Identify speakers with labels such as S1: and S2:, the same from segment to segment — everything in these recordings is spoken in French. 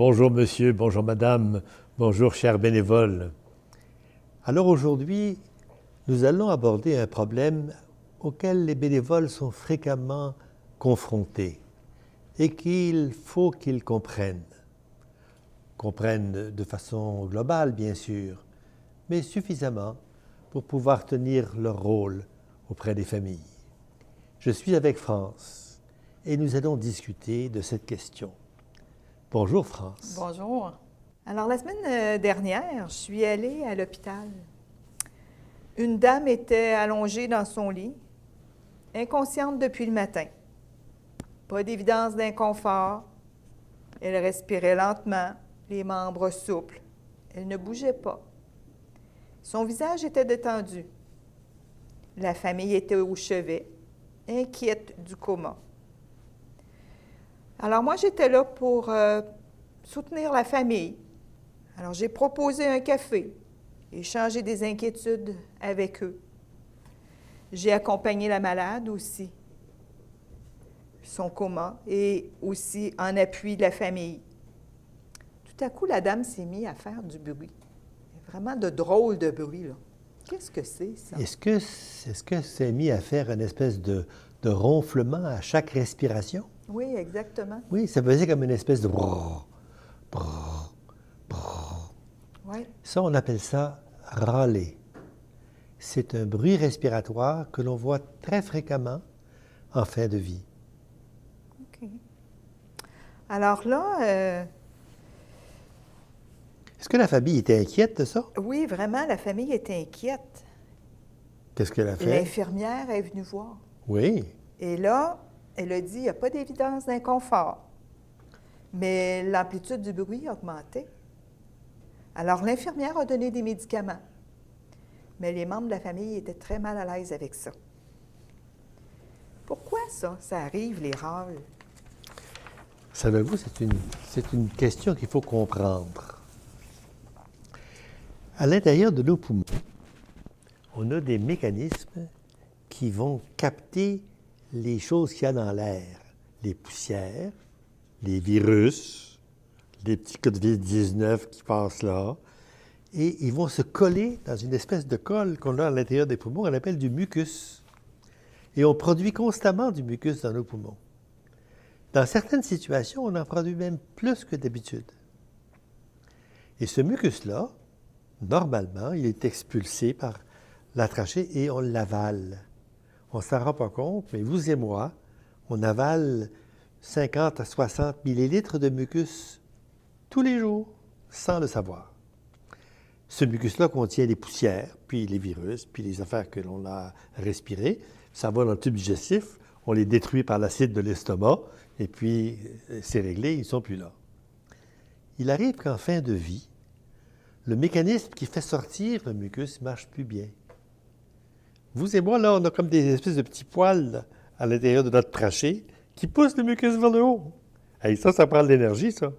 S1: Bonjour monsieur, bonjour madame, bonjour chers bénévoles. Alors aujourd'hui, nous allons aborder un problème auquel les bénévoles sont fréquemment confrontés et qu'il faut qu'ils comprennent. Comprennent de façon globale, bien sûr, mais suffisamment pour pouvoir tenir leur rôle auprès des familles. Je suis avec France et nous allons discuter de cette question. Bonjour France.
S2: Bonjour. Alors, la semaine dernière, je suis allée à l'hôpital. Une dame était allongée dans son lit, inconsciente depuis le matin. Pas d'évidence d'inconfort. Elle respirait lentement, les membres souples. Elle ne bougeait pas. Son visage était détendu. La famille était au chevet, inquiète du coma. Alors moi, j'étais là pour soutenir la famille. Alors j'ai proposé un café, échangé des inquiétudes avec eux. J'ai accompagné la malade aussi, son coma, et aussi en appui de la famille. Tout à coup, la dame s'est mise à faire du bruit. Vraiment de drôles de bruit, là. Qu'est-ce que c'est, ça?
S1: Est-ce que c'est mis à faire une espèce de ronflement à chaque respiration?
S2: Oui, exactement.
S1: Oui, ça faisait comme une espèce de brrr, brrr, brrr.
S2: Oui.
S1: Ça, on appelle ça râler. C'est un bruit respiratoire que l'on voit très fréquemment en fin de vie.
S2: OK. Alors là,
S1: Est-ce que la famille était inquiète de ça?
S2: oui, vraiment, la famille était inquiète.
S1: Qu'est-ce qu'elle a fait?
S2: L'infirmière est venue voir.
S1: Oui.
S2: Et là, elle a dit, il n'y a pas d'évidence d'inconfort. Mais l'amplitude du bruit a augmenté. Alors, l'infirmière a donné des médicaments. Mais les membres de la famille étaient très mal à l'aise avec ça. Pourquoi ça? Ça arrive, les râles.
S1: Savez-vous, c'est une question qu'il faut comprendre. À l'intérieur de nos poumons, on a des mécanismes qui vont capter les choses qu'il y a dans l'air, les poussières, les virus, les petits COVID-19 qui passent là, et ils vont se coller dans une espèce de colle qu'on a à l'intérieur des poumons, on appelle du mucus. Et on produit constamment du mucus dans nos poumons. Dans certaines situations, on en produit même plus que d'habitude. Et ce mucus-là, normalement, il est expulsé par la trachée et on l'avale. On ne s'en rend pas compte, mais vous et moi, on avale 50 à 60 millilitres de mucus tous les jours, sans le savoir. Ce mucus-là contient les poussières, puis les virus, puis les affaires que l'on a respirées. Ça va dans le tube digestif, on les détruit par l'acide de l'estomac, et puis c'est réglé, ils ne sont plus là. Il arrive qu'en fin de vie, le mécanisme qui fait sortir le mucus ne marche plus bien. Vous et moi, là, on a comme des espèces de petits poils là, à l'intérieur de notre trachée qui poussent le mucus vers le haut. Hey, ça prend de l'énergie, ça.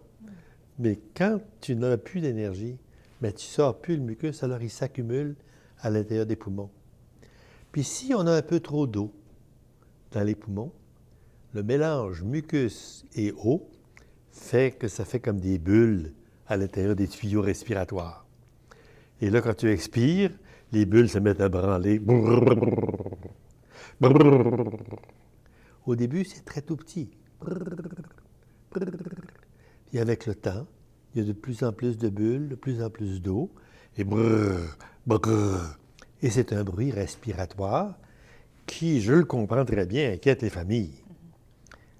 S1: Mais quand tu n'as plus d'énergie, ben, tu ne sors plus le mucus, alors il s'accumule à l'intérieur des poumons. Puis si on a un peu trop d'eau dans les poumons, le mélange mucus et eau fait que ça fait comme des bulles à l'intérieur des tuyaux respiratoires. Et là, quand tu expires, les bulles se mettent à branler. Au début, c'est très tout petit. Puis avec le temps, il y a de plus en plus de bulles, de plus en plus d'eau, et et c'est un bruit respiratoire qui, je le comprends très bien, inquiète les familles.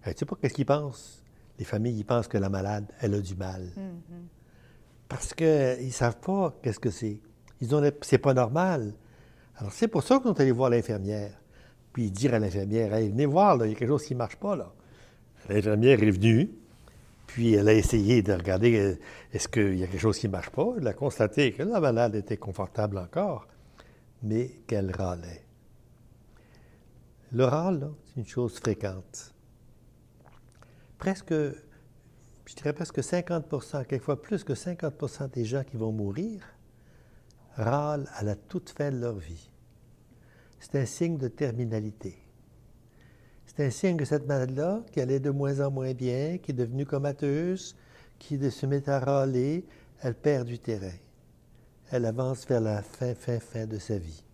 S1: Tu sais pas qu'est-ce qu'ils pensent? Les familles, ils pensent que la malade, elle a du mal. Parce qu'ils ne savent pas qu'est-ce que c'est. C'est pas normal. Alors, c'est pour ça qu'on est allé voir l'infirmière. Puis dire à l'infirmière, hey, venez voir, là, il y a quelque chose qui ne marche pas, là. L'infirmière est venue, puis elle a essayé de regarder est-ce qu'il y a quelque chose qui ne marche pas. Elle a constaté que la malade était confortable encore, mais qu'elle râlait. Le râle, là, c'est une chose fréquente. Je dirais presque 50 quelquefois plus que 50 des gens qui vont mourir râlent à la toute fin de leur vie. C'est un signe de terminalité. C'est un signe que cette malade-là, qui allait de moins en moins bien, qui est devenue comateuse, qui se met à râler, elle perd du terrain. Elle avance vers la fin de sa vie.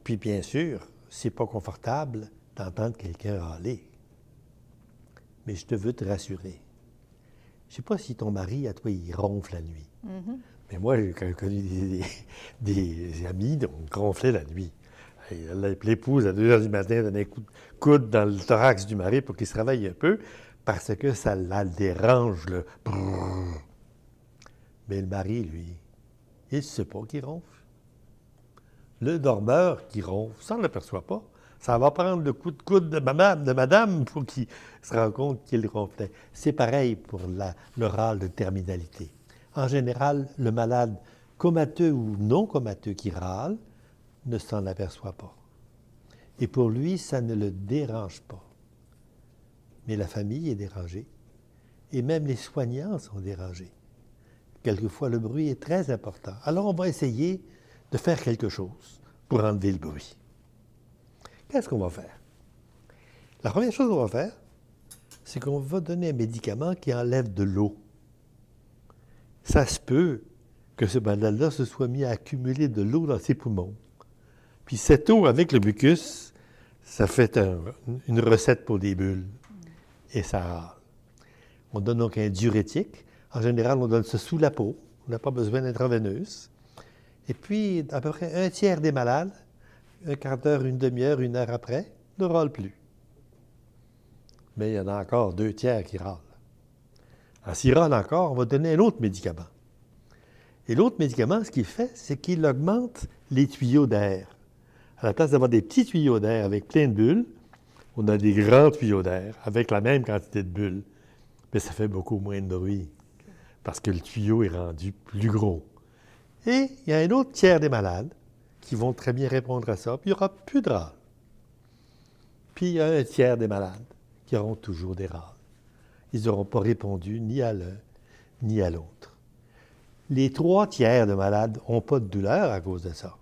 S1: Puis bien sûr, c'est pas confortable d'entendre quelqu'un râler. Mais je te veux te rassurer. Je sais pas si ton mari, à toi, il ronfle la nuit.
S2: Mhm.
S1: Mais moi, j'ai connu des amis qui ronflaient la nuit. Et l'épouse, à 2 heures du matin, donnait un coup de coude dans le thorax du mari pour qu'il se réveille un peu, parce que ça la dérange, le brrr. Mais le mari, lui, il ne sait pas qu'il ronfle. Le dormeur qui ronfle, ça ne l'aperçoit pas. Ça va prendre le coup de coude de madame pour qu'il se rende compte qu'il ronflait. C'est pareil pour le râle de terminalité. En général, le malade comateux ou non comateux qui râle ne s'en aperçoit pas. Et pour lui, ça ne le dérange pas. Mais la famille est dérangée. Et même les soignants sont dérangés. Quelquefois, le bruit est très important. Alors, on va essayer de faire quelque chose pour enlever le bruit. Qu'est-ce qu'on va faire? La première chose qu'on va faire, c'est qu'on va donner un médicament qui enlève de l'eau. Ça se peut que ce malade-là se soit mis à accumuler de l'eau dans ses poumons. Puis cette eau avec le mucus, ça fait une recette pour des bulles. Et ça râle. On donne donc un diurétique. En général, on donne ça sous la peau. On n'a pas besoin d'intraveineuse. Et puis, à peu près un tiers des malades, un quart d'heure, une demi-heure, 1 heure après, ne râlent plus. Mais il y en a encore 2 tiers qui râlent. Alors, s'ils râlent encore, on va donner un autre médicament. Et l'autre médicament, ce qu'il fait, c'est qu'il augmente les tuyaux d'air. À la place d'avoir des petits tuyaux d'air avec plein de bulles, on a des grands tuyaux d'air avec la même quantité de bulles. Mais ça fait beaucoup moins de bruit parce que le tuyau est rendu plus gros. Et il y a un autre tiers des malades qui vont très bien répondre à ça, puis il n'y aura plus de râles. Puis il y a un tiers des malades qui auront toujours des râles. Ils n'auront pas répondu ni à l'un ni à l'autre. Les 3 tiers de malades n'ont pas de douleur à cause de ça.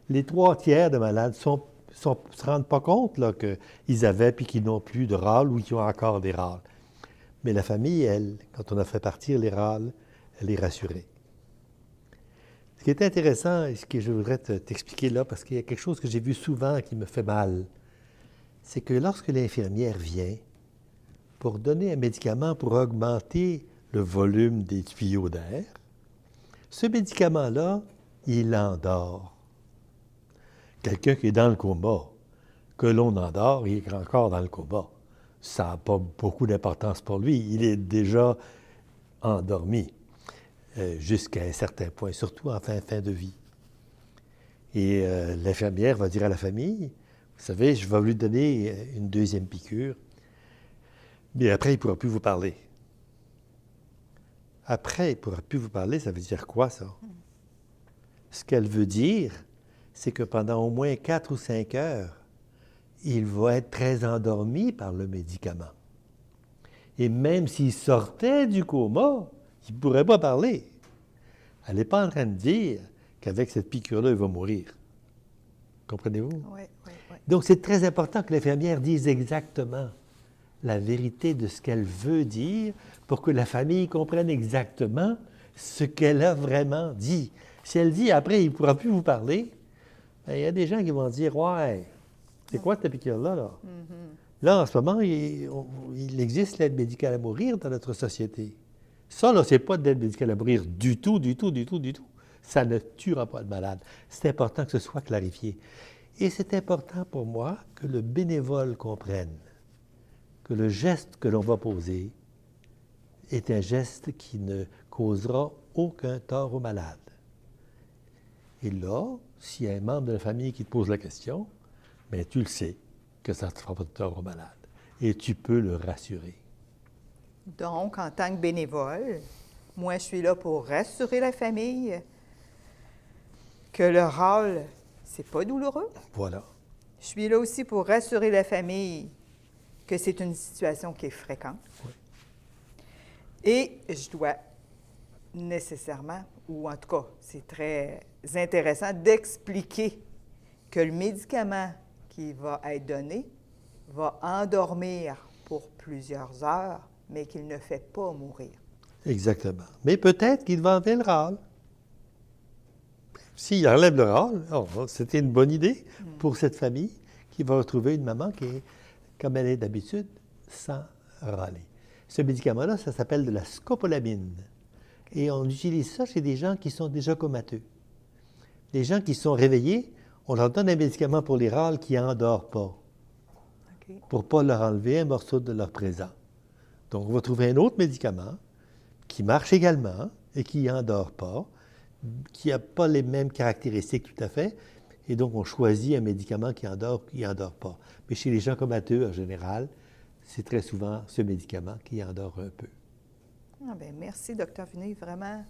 S1: Les 3 tiers de malades ne se rendent pas compte là, qu'ils avaient puis qu'ils n'ont plus de râles ou qu'ils ont encore des râles. Mais la famille, elle, quand on a fait partir les râles, elle est rassurée. Ce qui est intéressant et ce que je voudrais t'expliquer là, parce qu'il y a quelque chose que j'ai vu souvent qui me fait mal, c'est que lorsque l'infirmière vient pour donner un médicament pour augmenter le volume des tuyaux d'air, ce médicament-là, il endort. Quelqu'un qui est dans le coma, que l'on endort, il est encore dans le coma. Ça n'a pas beaucoup d'importance pour lui. Il est déjà endormi jusqu'à un certain point, surtout en fin de vie. Et l'infirmière va dire à la famille, vous savez, je vais lui donner une 2e piqûre, mais après, il ne pourra plus vous parler. Après, il ne pourra plus vous parler, ça veut dire quoi, ça? Ce qu'elle veut dire, c'est que pendant au moins 4 ou 5 heures, il va être très endormi par le médicament. Et même s'il sortait du coma, il ne pourrait pas parler. Elle n'est pas en train de dire qu'avec cette piqûre-là, il va mourir. Comprenez-vous?
S2: Oui.
S1: Donc, c'est très important que l'infirmière dise exactement la vérité de ce qu'elle veut dire pour que la famille comprenne exactement ce qu'elle a vraiment dit. Si elle dit, après, il ne pourra plus vous parler, bien, il y a des gens qui vont dire, « Ouais, c'est quoi cette piqûre-là, là? » Là, en ce moment, il existe l'aide médicale à mourir dans notre société. Ça, là, c'est pas de l'aide médicale à mourir du tout. Ça ne tuera pas le malade. C'est important que ce soit clarifié. Et c'est important pour moi que le bénévole comprenne que le geste que l'on va poser est un geste qui ne causera aucun tort au malade. Et là, s'il y a un membre de la famille qui te pose la question, bien, tu le sais que ça ne te fera pas de tort au malade. Et tu peux le rassurer.
S2: Donc, en tant que bénévole, moi, je suis là pour rassurer la famille que le râle, c'est pas douloureux.
S1: Voilà.
S2: Je suis là aussi pour rassurer la famille que c'est une situation qui est fréquente.
S1: Oui.
S2: Et je dois nécessairement, ou en tout cas, c'est très intéressant d'expliquer que le médicament qui va être donné va endormir pour plusieurs heures mais qu'il ne fait pas mourir.
S1: Exactement. Mais peut-être qu'il va enlever le râle. S'il enlève le râle, c'était une bonne idée pour cette famille qui va retrouver une maman qui est, comme elle est d'habitude, sans râler. Ce médicament-là, ça s'appelle de la scopolamine. Et on utilise ça chez des gens qui sont déjà comateux. Les gens qui sont réveillés, on leur donne un médicament pour les râles qui n'endort pas,
S2: OK.
S1: pour ne pas leur enlever un morceau de leur présent. Donc, on va trouver un autre médicament qui marche également et qui n'endort pas, qui n'a pas les mêmes caractéristiques tout à fait. Et donc, on choisit un médicament qui n'endort pas. Mais chez les gens comateux, en général, c'est très souvent ce médicament qui endort un peu.
S2: Ah bien, merci, Dr. Funey. Vraiment,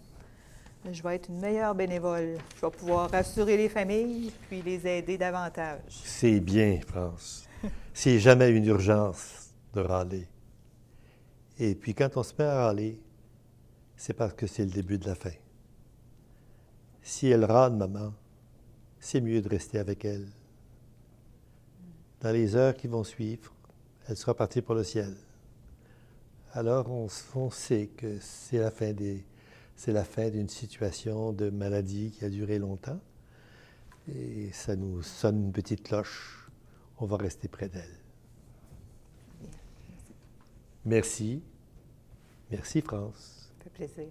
S2: je vais être une meilleure bénévole. Je vais pouvoir rassurer les familles puis les aider davantage.
S1: C'est bien, France. C'est jamais une urgence de râler. Et puis, quand on se met à râler, c'est parce que c'est le début de la fin. Si elle râle, maman, c'est mieux de rester avec elle. Dans les heures qui vont suivre, elle sera partie pour le ciel. Alors, on sait que c'est la fin d'une situation de maladie qui a duré longtemps. Et ça nous sonne une petite cloche. On va rester près d'elle. Merci. Merci, France.
S2: Ça fait plaisir.